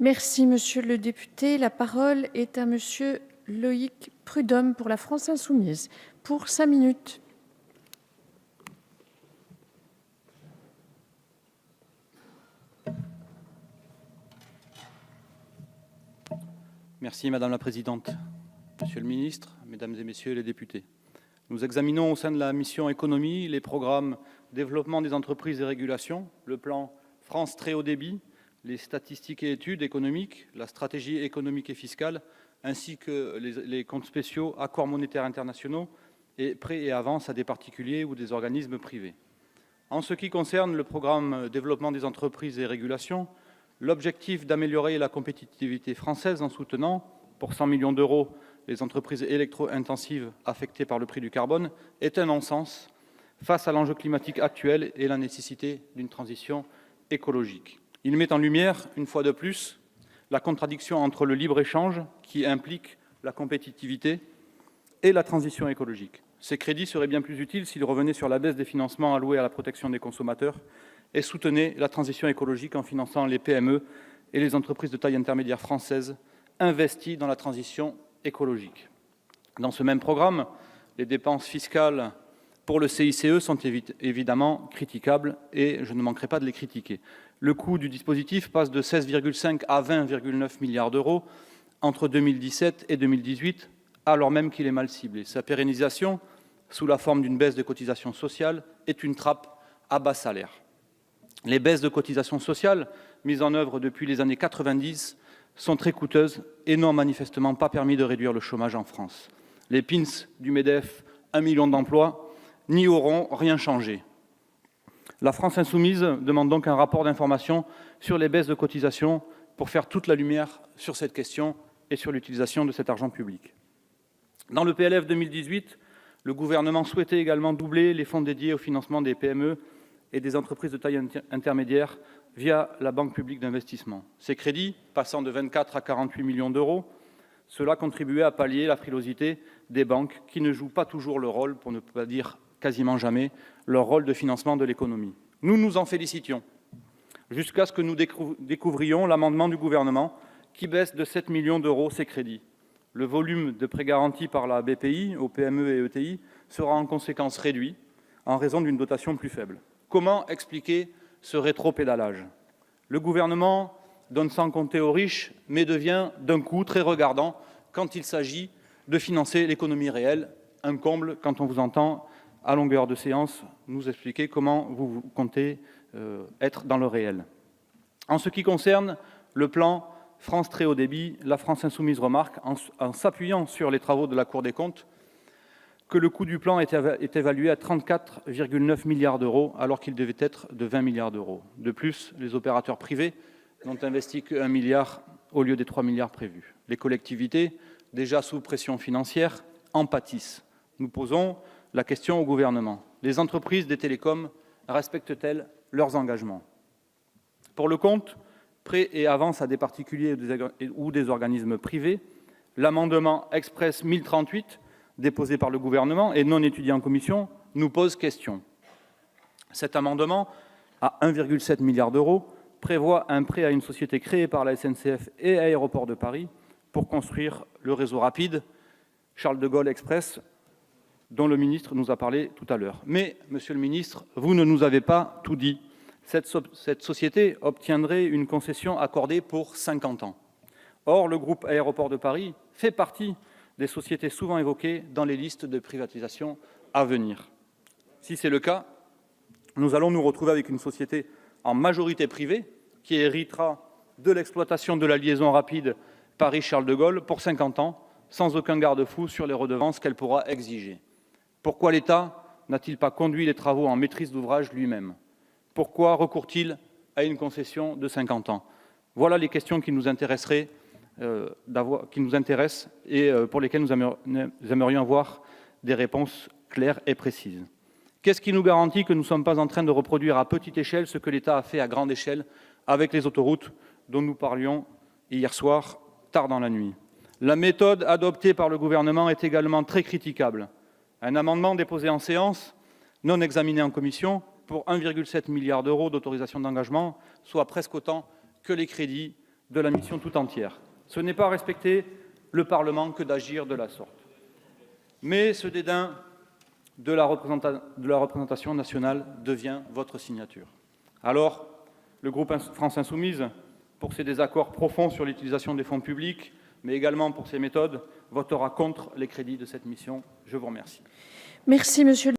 Merci, monsieur le député. La parole est à monsieur Loïc Prud'homme pour la France insoumise, pour 5 minutes. Merci Madame la Présidente. Monsieur le Ministre, Mesdames et Messieurs les députés. Nous examinons au sein de la mission économie les programmes développement des entreprises et régulation, le plan France très haut débit, les statistiques et études économiques, la stratégie économique et fiscale, ainsi que les comptes spéciaux, accords monétaires internationaux et prêts et avances à des particuliers ou des organismes privés. En ce qui concerne le programme développement des entreprises et régulation, l'objectif d'améliorer la compétitivité française en soutenant, pour 100 millions d'euros, les entreprises électro-intensives affectées par le prix du carbone est un non-sens face à l'enjeu climatique actuel et la nécessité d'une transition écologique. Il met en lumière, une fois de plus, la contradiction entre le libre-échange, qui implique la compétitivité, et la transition écologique. Ces crédits seraient bien plus utiles s'ils revenaient sur la baisse des financements alloués à la protection des consommateurs et soutenaient la transition écologique en finançant les PME et les entreprises de taille intermédiaire françaises investies dans la transition écologique. Dans ce même programme, les dépenses fiscales pour le CICE sont évidemment critiquables et je ne manquerai pas de les critiquer. Le coût du dispositif passe de 16,5 à 20,9 milliards d'euros entre 2017 et 2018, alors même qu'il est mal ciblé. Sa pérennisation, sous la forme d'une baisse de cotisations sociales, est une trappe à bas salaire. Les baisses de cotisations sociales, mises en œuvre depuis les années 90, sont très coûteuses et n'ont manifestement pas permis de réduire le chômage en France. Les PINS du MEDEF, 1 million d'emplois, n'y auront rien changé. La France insoumise demande donc un rapport d'information sur les baisses de cotisations pour faire toute la lumière sur cette question et sur l'utilisation de cet argent public. Dans le PLF 2018, le gouvernement souhaitait également doubler les fonds dédiés au financement des PME et des entreprises de taille intermédiaire via la Banque publique d'investissement. Ces crédits, passant de 24 à 48 millions d'euros, cela contribuait à pallier la frilosité des banques qui ne jouent pas toujours le rôle, pour ne pas dire quasiment jamais, leur rôle de financement de l'économie. Nous nous en félicitions, jusqu'à ce que nous découvrions l'amendement du gouvernement qui baisse de 7 millions d'euros ces crédits. Le volume de prêts garantis par la BPI aux PME et ETI sera en conséquence réduit en raison d'une dotation plus faible. Comment expliquer ce rétropédalage? Le gouvernement donne sans compter aux riches, mais devient d'un coup très regardant quand il s'agit de financer l'économie réelle. Un comble quand on vous entend à longueur de séance nous expliquer comment vous comptez être dans le réel. En ce qui concerne le plan France très haut débit, la France insoumise remarque, en s'appuyant sur les travaux de la Cour des comptes, que le coût du plan est évalué à 34,9 milliards d'euros, alors qu'il devait être de 20 milliards d'euros. De plus, les opérateurs privés n'ont investi que 1 milliard au lieu des 3 milliards prévus. Les collectivités, déjà sous pression financière, en pâtissent. Nous posons la question au gouvernement. Les entreprises des télécoms respectent-elles leurs engagements? Pour le compte prêts et avances à des particuliers ou des organismes privés, l'amendement Express 1038, déposé par le gouvernement et non étudié en commission, nous pose question. Cet amendement, à 1,7 milliard d'euros, prévoit un prêt à une société créée par la SNCF et Aéroports de Paris pour construire le réseau rapide Charles de Gaulle Express, dont le ministre nous a parlé tout à l'heure. Mais, monsieur le ministre, vous ne nous avez pas tout dit. Cette société obtiendrait une concession accordée pour 50 ans. Or, le groupe Aéroports de Paris fait partie des sociétés souvent évoquées dans les listes de privatisation à venir. Si c'est le cas, nous allons nous retrouver avec une société en majorité privée qui héritera de l'exploitation de la liaison rapide Paris-Charles de Gaulle pour 50 ans, sans aucun garde-fou sur les redevances qu'elle pourra exiger. Pourquoi l'État n'a-t-il pas conduit les travaux en maîtrise d'ouvrage lui-même? Pourquoi recourt-il à une concession de 50 ans? Voilà les questions qui nous intéressent et pour lesquelles nous aimerions avoir des réponses claires et précises. Qu'est-ce qui nous garantit que nous ne sommes pas en train de reproduire à petite échelle ce que l'État a fait à grande échelle avec les autoroutes dont nous parlions hier soir, tard dans la nuit? La méthode adoptée par le gouvernement est également très critiquable. Un amendement déposé en séance, non examiné en commission, pour 1,7 milliard d'euros d'autorisation d'engagement, soit presque autant que les crédits de la mission tout entière. Ce n'est pas respecter le Parlement que d'agir de la sorte. Mais ce dédain de la représentation nationale devient votre signature. Alors, le groupe France Insoumise, pour ses désaccords profonds sur l'utilisation des fonds publics, mais également pour ses méthodes, votera contre les crédits de cette mission. Je vous remercie. Merci, monsieur.